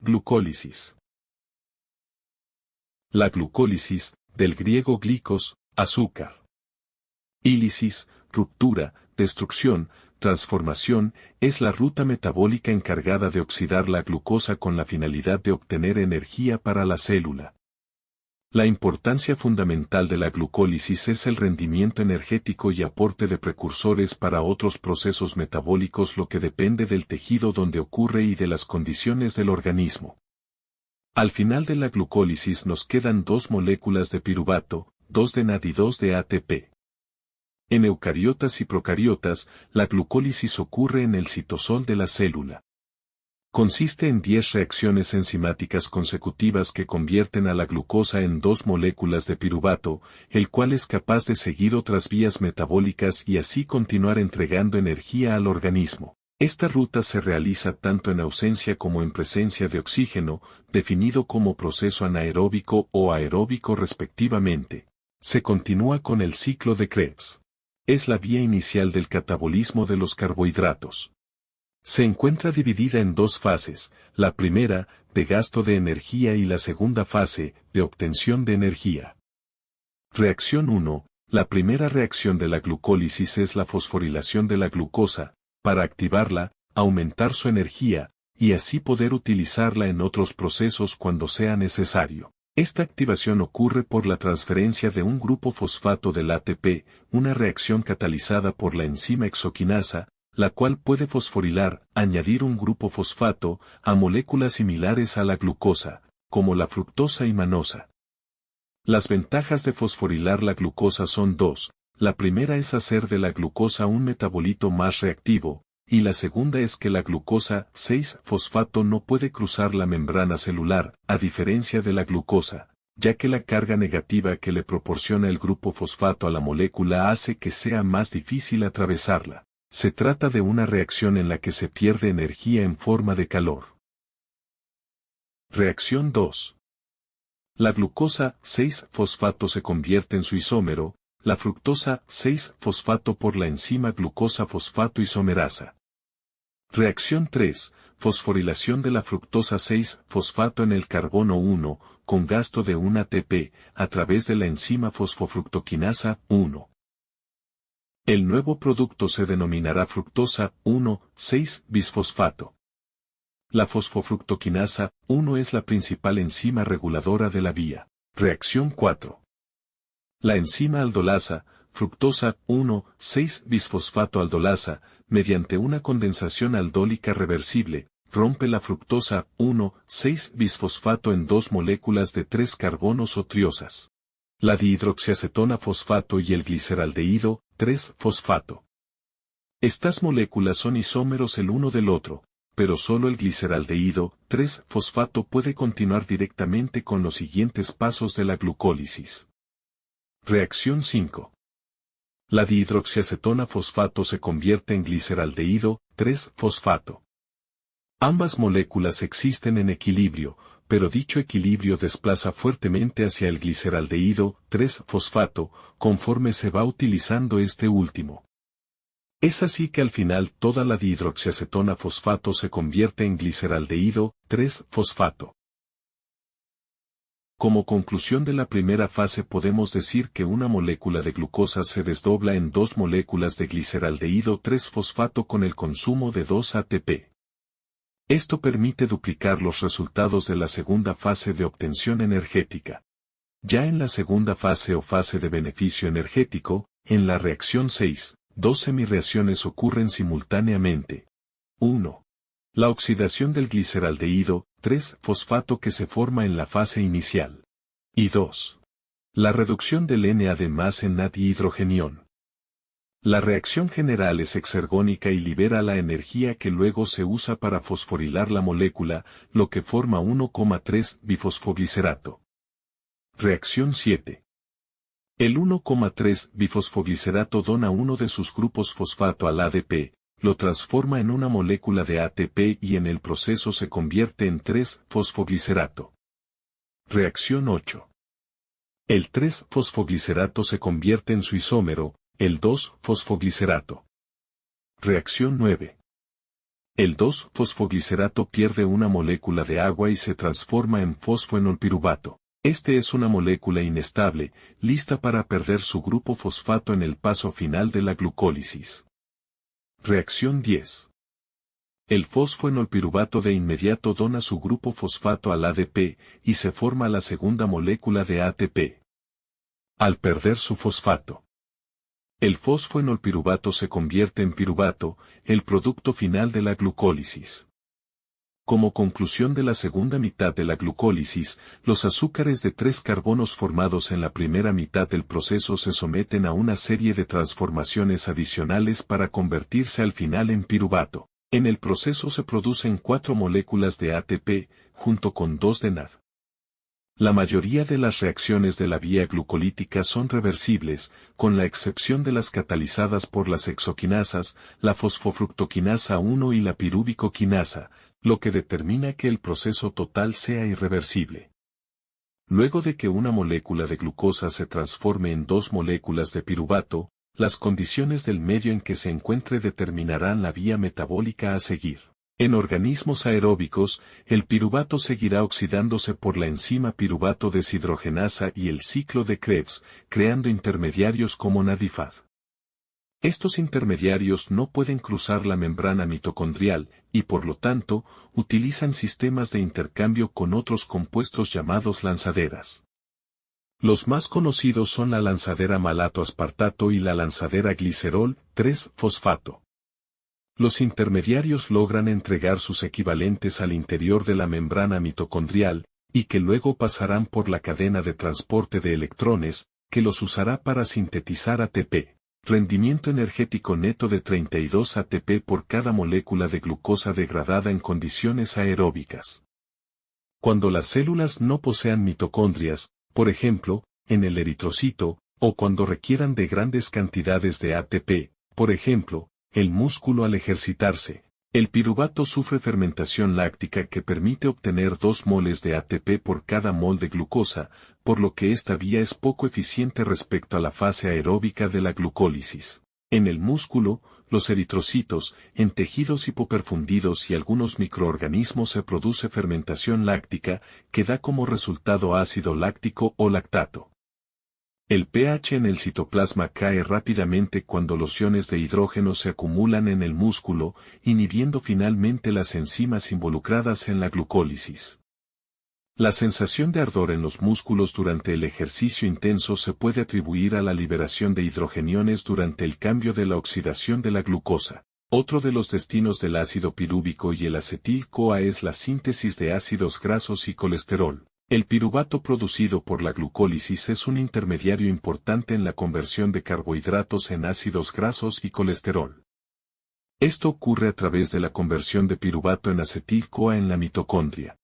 Glucólisis. La glucólisis, del griego glicos, azúcar. Y lisis, ruptura, destrucción, transformación, es la ruta metabólica encargada de oxidar la glucosa con la finalidad de obtener energía para la célula. La importancia fundamental de la glucólisis es el rendimiento energético y aporte de precursores para otros procesos metabólicos, lo que depende del tejido donde ocurre y de las condiciones del organismo. Al final de la glucólisis nos quedan 2 moléculas de piruvato, 2 de NAD y 2 de ATP. En eucariotas y procariotas, la glucólisis ocurre en el citosol de la célula. Consiste en 10 reacciones enzimáticas consecutivas que convierten a la glucosa en 2 moléculas de piruvato, el cual es capaz de seguir otras vías metabólicas y así continuar entregando energía al organismo. Esta ruta se realiza tanto en ausencia como en presencia de oxígeno, definido como proceso anaeróbico o aeróbico respectivamente. Se continúa con el ciclo de Krebs. Es la vía inicial del catabolismo de los carbohidratos. Se encuentra dividida en 2 fases, la primera, de gasto de energía, y la segunda fase, de obtención de energía. Reacción 1. La primera reacción de la glucólisis es la fosforilación de la glucosa, para activarla, aumentar su energía, y así poder utilizarla en otros procesos cuando sea necesario. Esta activación ocurre por la transferencia de un grupo fosfato del ATP, una reacción catalizada por la enzima hexoquinasa, la cual puede fosforilar, añadir un grupo fosfato, a moléculas similares a la glucosa, como la fructosa y manosa. Las ventajas de fosforilar la glucosa son 2. La primera es hacer de la glucosa un metabolito más reactivo, y la segunda es que la glucosa 6-fosfato no puede cruzar la membrana celular, a diferencia de la glucosa, ya que la carga negativa que le proporciona el grupo fosfato a la molécula hace que sea más difícil atravesarla. Se trata de una reacción en la que se pierde energía en forma de calor. Reacción 2. La glucosa 6-fosfato se convierte en su isómero, la fructosa 6-fosfato por la enzima glucosa-fosfato isomerasa. Reacción 3. Fosforilación de la fructosa 6-fosfato en el carbono 1, con gasto de un ATP, a través de la enzima fosfofructoquinasa 1. El nuevo producto se denominará fructosa 1,6-bisfosfato. La fosfofructoquinasa 1 es la principal enzima reguladora de la vía. Reacción 4. La enzima aldolasa, fructosa 1,6-bisfosfato aldolasa, mediante una condensación aldólica reversible, rompe la fructosa 1,6-bisfosfato en 2 moléculas de 3 carbonos o triosas. La dihidroxiacetona fosfato y el gliceraldehído 3-fosfato. Estas moléculas son isómeros el uno del otro, pero solo el gliceraldehído 3-fosfato puede continuar directamente con los siguientes pasos de la glucólisis. Reacción 5. La dihidroxiacetona fosfato se convierte en gliceraldehído 3-fosfato. Ambas moléculas existen en equilibrio, pero dicho equilibrio desplaza fuertemente hacia el gliceraldehído 3-fosfato, conforme se va utilizando este último. Es así que al final toda la dihidroxiacetona fosfato se convierte en gliceraldehído 3-fosfato. Como conclusión de la primera fase podemos decir que una molécula de glucosa se desdobla en 2 moléculas de gliceraldehído 3-fosfato con el consumo de 2 ATP. Esto permite duplicar los resultados de la segunda fase de obtención energética. Ya en la segunda fase o fase de beneficio energético, en la reacción 6, 2 semirreacciones ocurren simultáneamente. 1. La oxidación del gliceraldehído 3-fosfato que se forma en la fase inicial. Y 2. La reducción del NAD+ en NADhidrogenión. La reacción general es exergónica y libera la energía que luego se usa para fosforilar la molécula, lo que forma 1,3-bifosfoglicerato. Reacción 7. El 1,3-bifosfoglicerato dona uno de sus grupos fosfato al ADP, lo transforma en una molécula de ATP y en el proceso se convierte en 3-fosfoglicerato. Reacción 8. El 3-fosfoglicerato se convierte en su isómero, el 2-fosfoglicerato. Reacción 9. El 2-fosfoglicerato pierde una molécula de agua y se transforma en fosfoenolpiruvato. Este es una molécula inestable, lista para perder su grupo fosfato en el paso final de la glucólisis. Reacción 10. El fosfoenolpiruvato de inmediato dona su grupo fosfato al ADP y se forma la segunda molécula de ATP. Al perder su fosfato, el fosfoenolpiruvato se convierte en piruvato, el producto final de la glucólisis. Como conclusión de la segunda mitad de la glucólisis, los azúcares de 3 carbonos formados en la primera mitad del proceso se someten a una serie de transformaciones adicionales para convertirse al final en piruvato. En el proceso se producen 4 moléculas de ATP, junto con 2 de NAD. La mayoría de las reacciones de la vía glucolítica son reversibles, con la excepción de las catalizadas por las hexoquinasas, la fosfofructoquinasa 1 y la pirubicoquinasa, lo que determina que el proceso total sea irreversible. Luego de que una molécula de glucosa se transforme en 2 moléculas de piruvato, las condiciones del medio en que se encuentre determinarán la vía metabólica a seguir. En organismos aeróbicos, el piruvato seguirá oxidándose por la enzima piruvato deshidrogenasa y el ciclo de Krebs, creando intermediarios como NADIFAD. Estos intermediarios no pueden cruzar la membrana mitocondrial, y por lo tanto, utilizan sistemas de intercambio con otros compuestos llamados lanzaderas. Los más conocidos son la lanzadera malato-aspartato y la lanzadera glicerol 3-fosfato. Los intermediarios logran entregar sus equivalentes al interior de la membrana mitocondrial, y que luego pasarán por la cadena de transporte de electrones, que los usará para sintetizar ATP. Rendimiento energético neto de 32 ATP por cada molécula de glucosa degradada en condiciones aeróbicas. Cuando las células no posean mitocondrias, por ejemplo, en el eritrocito, o cuando requieran de grandes cantidades de ATP, por ejemplo, el músculo al ejercitarse, el piruvato sufre fermentación láctica que permite obtener 2 moles de ATP por cada mol de glucosa, por lo que esta vía es poco eficiente respecto a la fase aeróbica de la glucólisis. En el músculo, los eritrocitos, en tejidos hipoperfundidos y algunos microorganismos se produce fermentación láctica, que da como resultado ácido láctico o lactato. El pH en el citoplasma cae rápidamente cuando los iones de hidrógeno se acumulan en el músculo, inhibiendo finalmente las enzimas involucradas en la glucólisis. La sensación de ardor en los músculos durante el ejercicio intenso se puede atribuir a la liberación de hidrogeniones durante el cambio de la oxidación de la glucosa. Otro de los destinos del ácido pirúvico y el acetil-CoA es la síntesis de ácidos grasos y colesterol. El piruvato producido por la glucólisis es un intermediario importante en la conversión de carbohidratos en ácidos grasos y colesterol. Esto ocurre a través de la conversión de piruvato en acetil-CoA en la mitocondria.